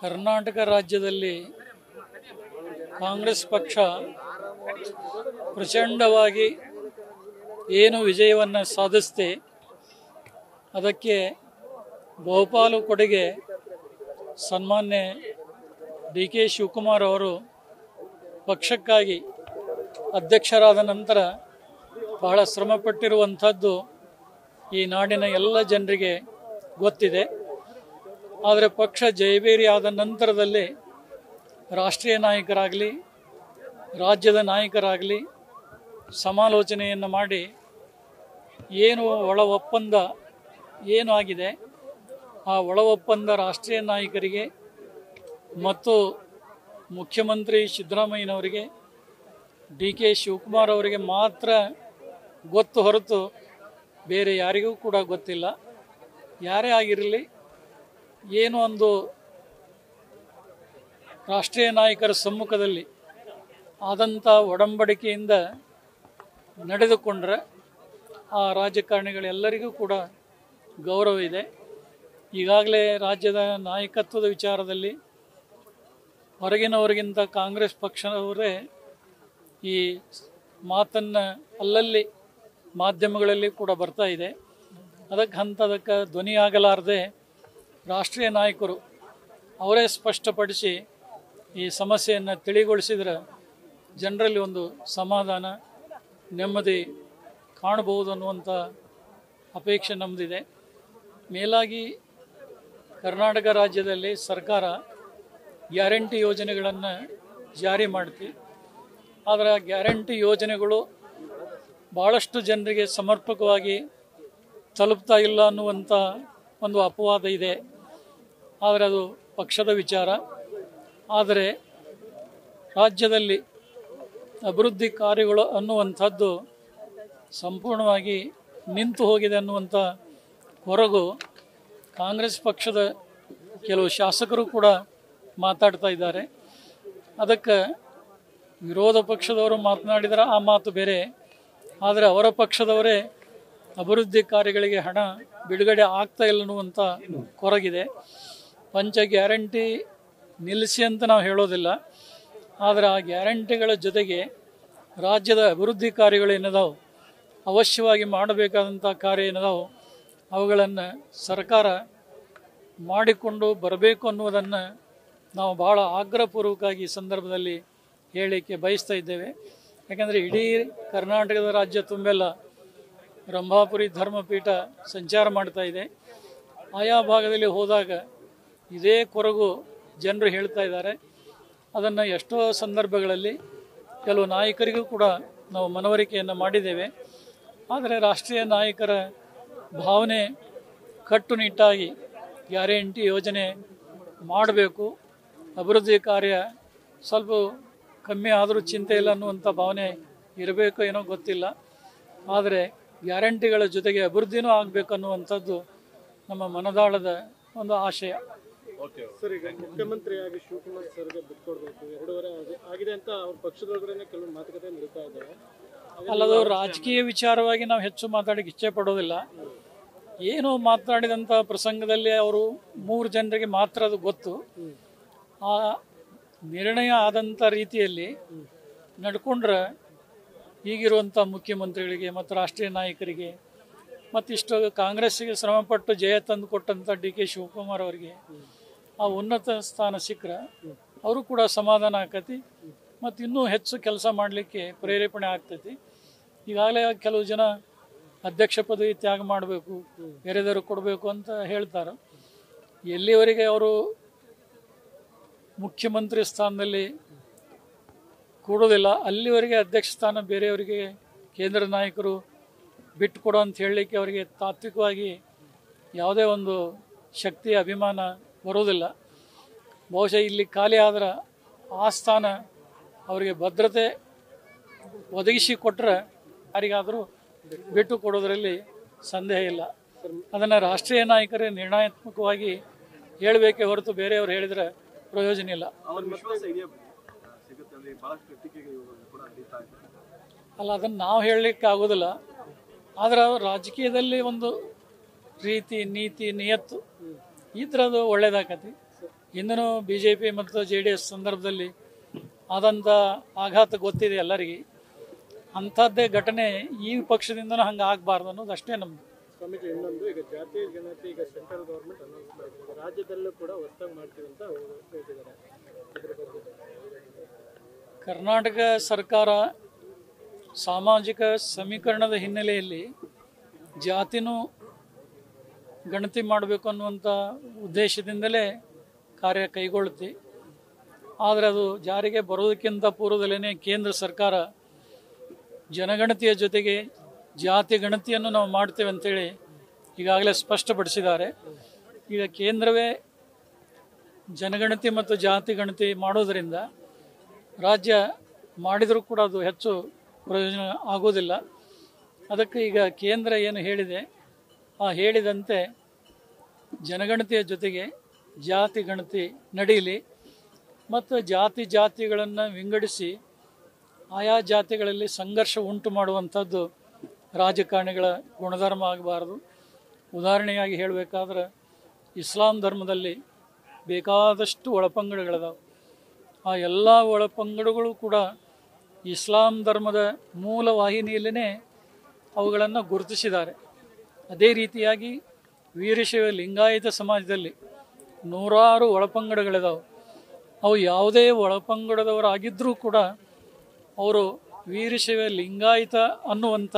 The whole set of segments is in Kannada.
ಕರ್ನಾಟಕ ರಾಜ್ಯದಲ್ಲಿ ಕಾಂಗ್ರೆಸ್ ಪಕ್ಷ ಪ್ರಚಂಡವಾಗಿ ಏನು ವಿಜಯವನ್ನು ಸಾಧಿಸಿದೆ ಅದಕ್ಕೆ ಬಹುಪಾಲು ಕೊಡುಗೆ ಸನ್ಮಾನ್ಯ ಡಿ ಕೆ ಶಿವಕುಮಾರ್ ಅವರು ಪಕ್ಷಕ್ಕಾಗಿ ಅಧ್ಯಕ್ಷರಾದ ನಂತರ ಬಹಳ ಶ್ರಮಪಟ್ಟಿರುವಂಥದ್ದು ಈ ನಾಡಿನ ಎಲ್ಲ ಜನರಿಗೆ ಗೊತ್ತಿದೆ. ಆದರೆ ಪಕ್ಷ ಜಯಬೇರಿ ಆದ ನಂತರದಲ್ಲಿ ರಾಷ್ಟ್ರೀಯ ನಾಯಕರಾಗಲಿ ರಾಜ್ಯದ ನಾಯಕರಾಗಲಿ ಸಮಾಲೋಚನೆಯನ್ನು ಮಾಡಿ ಏನು ಒಳ ಒಪ್ಪಂದ ಏನು ಆಗಿದೆ ಆ ಒಳ ಒಪ್ಪಂದ ರಾಷ್ಟ್ರೀಯ ನಾಯಕರಿಗೆ ಮತ್ತು ಮುಖ್ಯಮಂತ್ರಿ ಸಿದ್ದರಾಮಯ್ಯನವರಿಗೆ ಡಿ ಕೆ ಶಿವಕುಮಾರ್ ಅವರಿಗೆ ಮಾತ್ರ ಗೊತ್ತು ಹೊರತು ಬೇರೆ ಯಾರಿಗೂ ಕೂಡ ಗೊತ್ತಿಲ್ಲ. ಯಾರೇ ಆಗಿರಲಿ ಏನು ಒಂದು ರಾಷ್ಟ್ರೀಯ ನಾಯಕರ ಸಮ್ಮುಖದಲ್ಲಿ ಆದಂಥ ಒಡಂಬಡಿಕೆಯಿಂದ ನಡೆದುಕೊಂಡ್ರೆ ಆ ರಾಜಕಾರಣಿಗಳೆಲ್ಲರಿಗೂ ಕೂಡ ಗೌರವ ಇದೆ. ಈಗಾಗಲೇ ರಾಜ್ಯದ ನಾಯಕತ್ವದ ವಿಚಾರದಲ್ಲಿ ಹೊರಗಿನವರಿಗಿಂತ ಕಾಂಗ್ರೆಸ್ ಪಕ್ಷದವರೇ ಈ ಮಾತನ್ನು ಅಲ್ಲಲ್ಲಿ ಮಾಧ್ಯಮಗಳಲ್ಲಿ ಕೂಡ ಬರ್ತಾ ಇದೆ. ಅದಕ್ಕೆ ಧ್ವನಿಯಾಗಲಾರದೆ ರಾಷ್ಟ್ರೀಯ ನಾಯಕರು ಅವರೇ ಸ್ಪಷ್ಟಪಡಿಸಿ ಈ ಸಮಸ್ಯೆಯನ್ನು ತಿಳಿಗೊಳಿಸಿದರೆ ಜನರಲ್ಲಿ ಒಂದು ಸಮಾಧಾನ ನೆಮ್ಮದಿ ಕಾಣಬಹುದು ಅನ್ನುವಂಥ ಅಪೇಕ್ಷೆ ನಮ್ಮದಿದೆ. ಮೇಲಾಗಿ ಕರ್ನಾಟಕ ರಾಜ್ಯದಲ್ಲಿ ಸರ್ಕಾರ ಗ್ಯಾರಂಟಿ ಯೋಜನೆಗಳನ್ನು ಜಾರಿ ಮಾಡ್ತಿ. ಆದರೆ ಗ್ಯಾರಂಟಿ ಯೋಜನೆಗಳು ಭಾಳಷ್ಟು ಜನರಿಗೆ ಸಮರ್ಪಕವಾಗಿ ತಲುಪ್ತಾ ಇಲ್ಲ ಅನ್ನುವಂಥ ಒಂದು ಅಪವಾದ ಇದೆ. ಆದರೆ ಅದು ಪಕ್ಷದ ವಿಚಾರ. ಆದರೆ ರಾಜ್ಯದಲ್ಲಿ ಅಭಿವೃದ್ಧಿ ಕಾರ್ಯಗಳು ಅನ್ನುವಂಥದ್ದು ಸಂಪೂರ್ಣವಾಗಿ ನಿಂತು ಹೋಗಿದೆ ಅನ್ನುವಂಥ ಹೊರಗು ಕಾಂಗ್ರೆಸ್ ಪಕ್ಷದ ಕೆಲವು ಶಾಸಕರು ಕೂಡ ಮಾತಾಡ್ತಾ ಇದ್ದಾರೆ. ಅದಕ್ಕೆ ವಿರೋಧ ಪಕ್ಷದವರು ಮಾತನಾಡಿದರೆ ಆ ಮಾತು ಬೇರೆ. ಆದರೆ ಅವರ ಪಕ್ಷದವರೇ ಅಭಿವೃದ್ಧಿ ಕಾರ್ಯಗಳಿಗೆ ಹಣ ಬಿಡುಗಡೆ ಆಗ್ತಾ ಇಲ್ಲ ಅನ್ನುವಂಥ ಕೊರಗಿದೆ. ಪಂಚ ಗ್ಯಾರಂಟಿ ನಿಲ್ಲಿಸಿ ಅಂತ ನಾವು ಹೇಳೋದಿಲ್ಲ. ಆದರೆ ಆ ಗ್ಯಾರಂಟಿಗಳ ಜೊತೆಗೆ ರಾಜ್ಯದ ಅಭಿವೃದ್ಧಿ ಕಾರ್ಯಗಳೇನಿದಾವೆ ಅವಶ್ಯವಾಗಿ ಮಾಡಬೇಕಾದಂಥ ಕಾರ್ಯ ಏನಿದಾವೆ ಅವುಗಳನ್ನು ಸರ್ಕಾರ ಮಾಡಿಕೊಂಡು ಬರಬೇಕು ಅನ್ನುವುದನ್ನು ನಾವು ಭಾಳ ಆಗ್ರಹಪೂರ್ವಕವಾಗಿ ಈ ಸಂದರ್ಭದಲ್ಲಿ ಹೇಳಲಿಕ್ಕೆ ಬಯಸ್ತಾ ಇದ್ದೇವೆ. ಯಾಕಂದರೆ ಇಡೀ ಕರ್ನಾಟಕದ ರಾಜ್ಯ ತುಂಬೆಲ್ಲ ರಂಭಾಪುರಿ ಧರ್ಮಪೀಠ ಸಂಚಾರ ಮಾಡ್ತಾ ಇದೆ. ಆಯಾ ಭಾಗದಲ್ಲಿ ಹೋದಾಗ ಇದೇ ಕೊರಗು ಜನರು ಹೇಳ್ತಾ ಇದ್ದಾರೆ. ಅದನ್ನು ಎಷ್ಟೋ ಸಂದರ್ಭಗಳಲ್ಲಿ ಕೆಲವು ನಾಯಕರಿಗೂ ಕೂಡ ನಾವು ಮನವರಿಕೆಯನ್ನು ಮಾಡಿದ್ದೇವೆ. ಆದರೆ ರಾಷ್ಟ್ರೀಯ ನಾಯಕರ ಭಾವನೆ ಕಟ್ಟುನಿಟ್ಟಾಗಿ ಗ್ಯಾರಂಟಿ ಯೋಜನೆ ಮಾಡಬೇಕು, ಅಭಿವೃದ್ಧಿ ಕಾರ್ಯ ಸ್ವಲ್ಪ ಕಮ್ಮಿ ಆದರೂ ಚಿಂತೆ ಇಲ್ಲ ಅನ್ನುವಂಥ ಭಾವನೆ ಇರಬೇಕು ಏನೋ ಗೊತ್ತಿಲ್ಲ. ಆದರೆ ಗ್ಯಾರಂಟಿಗಳ ಜೊತೆಗೆ ಅಭಿವೃದ್ಧಿನೂ ಆಗಬೇಕು ಅನ್ನುವಂಥದ್ದು ನಮ್ಮ ಮನದಾಳದ ಒಂದು ಆಶಯ. ಸರ್, ಈಗ ಮುಖ್ಯಮಂತ್ರಿಯಾಗಿ ಶಿವಕುಮಾರ್ ಸರ್ಗೆ ಬಿಟ್ಕೊಡ್ಬೇಕು 2.5 ಆಗಿದೆ ಅಂತ ಅವ್ರ ಪಕ್ಷದೊಳಗಡೆ ಕೆಲವು ಮಾತುಕತೆ ನಡೀತಾ ಇದ್ದಾರೆ. ಅಲ್ಲದು ರಾಜಕೀಯ ವಿಚಾರವಾಗಿ ನಾವು ಹೆಚ್ಚು ಮಾತಾಡೋಕ್ಕೆ ಇಚ್ಛೆ ಪಡೋದಿಲ್ಲ. ಏನು ಮಾತನಾಡಿದಂಥ ಪ್ರಸಂಗದಲ್ಲಿ ಅವರು 3 ಜನರಿಗೆ ಮಾತ್ರ ಅದು ಗೊತ್ತು. ಆ ನಿರ್ಣಯ ಆದಂಥ ರೀತಿಯಲ್ಲಿ ನಡ್ಕೊಂಡ್ರೆ ಈಗಿರುವಂಥ ಮುಖ್ಯಮಂತ್ರಿಗಳಿಗೆ ಮತ್ತು ರಾಷ್ಟ್ರೀಯ ನಾಯಕರಿಗೆ ಮತ್ತಿಷ್ಟು ಕಾಂಗ್ರೆಸ್ಸಿಗೆ ಶ್ರಮಪಟ್ಟು ಜಯ ತಂದು ಕೊಟ್ಟಂಥ ಡಿ ಕೆ ಶಿವಕುಮಾರ್ ಅವರಿಗೆ ಆ ಉನ್ನತ ಸ್ಥಾನ ಸಿಕ್ಕರೆ ಅವರು ಕೂಡ ಸಮಾಧಾನ ಆಕತಿ ಮತ್ತು ಇನ್ನೂ ಹೆಚ್ಚು ಕೆಲಸ ಮಾಡಲಿಕ್ಕೆ ಪ್ರೇರೇಪಣೆ ಆಗ್ತೈತಿ. ಈಗಾಗಲೇ ಕೆಲವು ಜನ ಅಧ್ಯಕ್ಷ ಪದವಿ ತ್ಯಾಗ ಮಾಡಬೇಕು, ಬೇರೆದವರು ಕೊಡಬೇಕು ಅಂತ ಹೇಳ್ತಾರೆ. ಎಲ್ಲಿವರೆಗೆ ಅವರು ಮುಖ್ಯಮಂತ್ರಿ ಸ್ಥಾನದಲ್ಲಿ ಕೂಡೋದಿಲ್ಲ ಅಲ್ಲಿವರೆಗೆ ಅಧ್ಯಕ್ಷ ಸ್ಥಾನ ಬೇರೆಯವರಿಗೆ ಕೇಂದ್ರ ನಾಯಕರು ಬಿಟ್ಟು ಕೊಡೋ ಅಂತ ಹೇಳಲಿಕ್ಕೆ ಅವರಿಗೆ ತಾತ್ವಿಕವಾಗಿ ಯಾವುದೇ ಒಂದು ಶಕ್ತಿ ಅಭಿಮಾನ ಬರೋದಿಲ್ಲ. ಬಹುಶಃ ಇಲ್ಲಿ ಖಾಲಿ ಆದ್ರೆ ಆ ಸ್ಥಾನ ಅವರಿಗೆ ಭದ್ರತೆ ಒದಗಿಸಿ ಕೊಟ್ಟರೆ ಯಾರಿಗಾದರೂ ಬಿಟ್ಟು ಕೊಡೋದರಲ್ಲಿ ಸಂದೇಹ ಇಲ್ಲ. ಅದನ್ನು ರಾಷ್ಟ್ರೀಯ ನಾಯಕರೇ ನಿರ್ಣಯಾತ್ಮಕವಾಗಿ ಹೇಳಬೇಕೇ ಹೊರತು ಬೇರೆಯವರು ಹೇಳಿದರೆ ಪ್ರಯೋಜನ ಇಲ್ಲ. ಅಲ್ಲ, ಅದನ್ನು ನಾವು ಹೇಳಲಿಕ್ಕೆ ಆಗೋದಿಲ್ಲ. ಆದರೆ ರಾಜಕೀಯದಲ್ಲಿ ಒಂದು ರೀತಿ ನೀತಿ ನಿಯತ್ತು ಇದ್ರೆ ಅದು ಒಳ್ಳೇದಾಕತಿ. ಹಿಂದೂ BJP ಮತ್ತು JDS ಸಂದರ್ಭದಲ್ಲಿ ಆದಂಥ ಆಘಾತ ಗೊತ್ತಿದೆ ಎಲ್ಲರಿಗೆ. ಅಂಥದ್ದೇ ಘಟನೆ ಈ ಪಕ್ಷದಿಂದನೂ ಹಂಗೆ ಆಗಬಾರ್ದು ಅನ್ನೋದು ಅಷ್ಟೇ ನಮ್ಮದು. ಸ್ವಾಮೀಜಿ, ಇನ್ನೊಂದು, ಈಗ ಜಾತಿ ಗಣತಿ ಈಗ ಸೆಂಟ್ರಲ್ ಗೌರ್ಮೆಂಟ್ ಅನೌನ್ಸ್ ಮಾಡಿದೆ, ರಾಜ್ಯದಲ್ಲೂ ಕೂಡ ಹೊಸದಾಗಿ ಮಾಡ್ತೀವಿ ಅಂತ ಹೇಳ್ತಿದ್ದಾರೆ. ಇದ್ರ ಬಗ್ಗೆ ಕರ್ನಾಟಕ ಸರ್ಕಾರ ಸಾಮಾಜಿಕ ಸಮೀಕರಣದ ಹಿನ್ನೆಲೆಯಲ್ಲಿ ಜಾತಿನೂ ಗಣತಿ ಮಾಡಬೇಕು ಅನ್ನುವಂಥ ಉದ್ದೇಶದಿಂದಲೇ ಕಾರ್ಯ ಕೈಗೊಳ್ಳುತ್ತೆ. ಆದರೆ ಅದು ಜಾರಿಗೆ ಬರೋದಕ್ಕಿಂತ ಪೂರ್ವದಲ್ಲೇ ಕೇಂದ್ರ ಸರ್ಕಾರ ಜನಗಣತಿಯ ಜೊತೆಗೆ ಜಾತಿ ಗಣತಿಯನ್ನು ನಾವು ಮಾಡ್ತೇವೆ ಅಂತೇಳಿ ಈಗಾಗಲೇ ಸ್ಪಷ್ಟಪಡಿಸಿದ್ದಾರೆ. ಈಗ ಕೇಂದ್ರವೇ ಜನಗಣತಿ ಮತ್ತು ಜಾತಿ ಗಣತಿ ಮಾಡೋದರಿಂದ ರಾಜ್ಯ ಮಾಡಿದರೂ ಕೂಡ ಅದು ಹೆಚ್ಚು ಪ್ರಯೋಜನ ಆಗೋದಿಲ್ಲ. ಅದಕ್ಕೆ ಈಗ ಕೇಂದ್ರ ಏನು ಹೇಳಿದೆ ಆ ಹೇಳಿದಂತೆ ಜನಗಣತಿಯ ಜೊತೆಗೆ ಜಾತಿ ಗಣತಿ ನಡೀಲಿ ಮತ್ತು ಜಾತಿಗಳನ್ನು ವಿಂಗಡಿಸಿ ಆಯಾ ಜಾತಿಗಳಲ್ಲಿ ಸಂಘರ್ಷ ಉಂಟು ಮಾಡುವಂಥದ್ದು ರಾಜಕಾರಣಿಗಳ ಗುಣಧರ್ಮ ಆಗಬಾರ್ದು. ಉದಾಹರಣೆಯಾಗಿ ಹೇಳಬೇಕಾದ್ರೆ ಇಸ್ಲಾಂ ಧರ್ಮದಲ್ಲಿ ಬೇಕಾದಷ್ಟು ಒಳಪಂಗಡಗಳಿದಾವೆ. ಆ ಎಲ್ಲ ಒಳಪಂಗಡಗಳು ಕೂಡ ಇಸ್ಲಾಂ ಧರ್ಮದ ಮೂಲ ವಾಹಿನಿಯಲ್ಲೇ ಅವುಗಳನ್ನು ಗುರುತಿಸಿದ್ದಾರೆ. ಅದೇ ರೀತಿಯಾಗಿ ವೀರಶೈವ ಲಿಂಗಾಯತ ಸಮಾಜದಲ್ಲಿ ನೂರಾರು ಒಳಪಂಗಡಗಳಿದಾವೆ. ಅವು ಯಾವುದೇ ಒಳಪಂಗಡದವರಾಗಿದ್ದರೂ ಕೂಡ ಅವರು ವೀರಶೈವ ಲಿಂಗಾಯತ ಅನ್ನುವಂಥ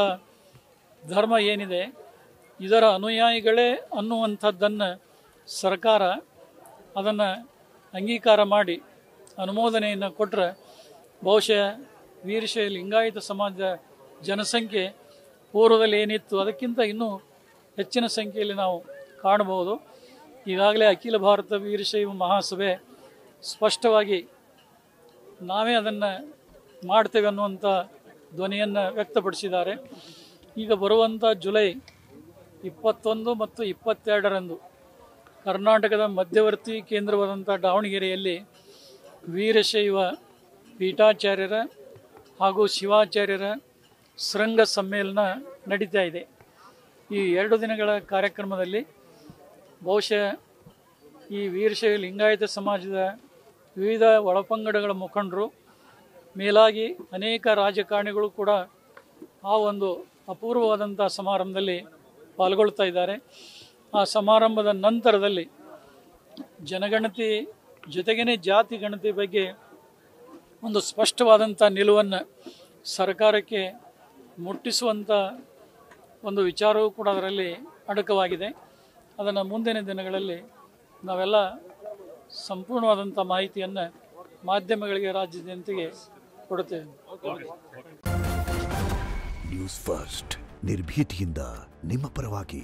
ಧರ್ಮ ಏನಿದೆ ಇದರ ಅನುಯಾಯಿಗಳೇ ಅನ್ನುವಂಥದ್ದನ್ನು ಸರ್ಕಾರ ಅದನ್ನು ಅಂಗೀಕಾರ ಮಾಡಿ ಅನುಮೋದನೆಯನ್ನು ಕೊಟ್ಟರೆ ಬಹುಶಃ ವೀರಶೈವ ಲಿಂಗಾಯತ ಸಮಾಜದ ಜನಸಂಖ್ಯೆ ಪೂರ್ವದಲ್ಲಿ ಏನಿತ್ತು ಅದಕ್ಕಿಂತ ಇನ್ನೂ ಹೆಚ್ಚಿನ ಸಂಖ್ಯೆಯಲ್ಲಿ ನಾವು ಕಾಣಬಹುದು. ಈಗಾಗಲೇ ಅಖಿಲ ಭಾರತ ವೀರಶೈವ ಮಹಾಸಭೆ ಸ್ಪಷ್ಟವಾಗಿ ನಾವೇ ಅದನ್ನು ಮಾಡ್ತೇವೆ ಅನ್ನುವಂಥ ಧ್ವನಿಯನ್ನು ವ್ಯಕ್ತಪಡಿಸಿದ್ದಾರೆ. ಈಗ ಬರುವಂಥ ಜುಲೈ 21 ಮತ್ತು 22ರಂದು ಕರ್ನಾಟಕದ ಮಧ್ಯವರ್ತಿ ಕೇಂದ್ರವಾದಂಥ ದಾವಣಗೆರೆಯಲ್ಲಿ ವೀರಶೈವ ಪೀಠಾಚಾರ್ಯರ ಹಾಗೂ ಶಿವಾಚಾರ್ಯರ ಶೃಂಗ ಸಮ್ಮೇಳನ ನಡೀತಾ ಇದೆ. ಈ 2 ದಿನಗಳ ಕಾರ್ಯಕ್ರಮದಲ್ಲಿ ಬಹುಶಃ ಈ ವೀರಶೈವ ಲಿಂಗಾಯತ ಸಮಾಜದ ವಿವಿಧ ಒಳಪಂಗಡಗಳ ಮುಖಂಡರು ಮೇಲಾಗಿ ಅನೇಕ ರಾಜಕಾರಣಿಗಳು ಕೂಡ ಆ ಒಂದು ಅಪೂರ್ವವಾದಂಥ ಸಮಾರಂಭದಲ್ಲಿ ಪಾಲ್ಗೊಳ್ತಾ ಇದ್ದಾರೆ. ಆ ಸಮಾರಂಭದ ನಂತರದಲ್ಲಿ ಜನಗಣತಿ ಜೊತೆಗೇ ಜಾತಿ ಗಣತಿ ಬಗ್ಗೆ ಒಂದು ಸ್ಪಷ್ಟವಾದಂಥ ನಿಲುವನ್ನು ಸರ್ಕಾರಕ್ಕೆ ಮುಟ್ಟಿಸುವಂಥ ಒಂದು ವಿಚಾರವೂ ಕೂಡ ಅದರಲ್ಲಿ ಅಡಕವಾಗಿದೆ. ಅದನ್ನು ಮುಂದಿನ ದಿನಗಳಲ್ಲಿ ನಾವೆಲ್ಲ ಸಂಪೂರ್ಣವಾದಂಥ ಮಾಹಿತಿಯನ್ನು ಮಾಧ್ಯಮಗಳಿಗೆ ರಾಜ್ಯ ಜನತೆಗೆ ಕೊಡುತ್ತೇವೆ. ನ್ಯೂಸ್ ಫಸ್ಟ್ ನಿರ್ಭೀತಿಯಿಂದ ನಿಮ್ಮ ಪರವಾಗಿ.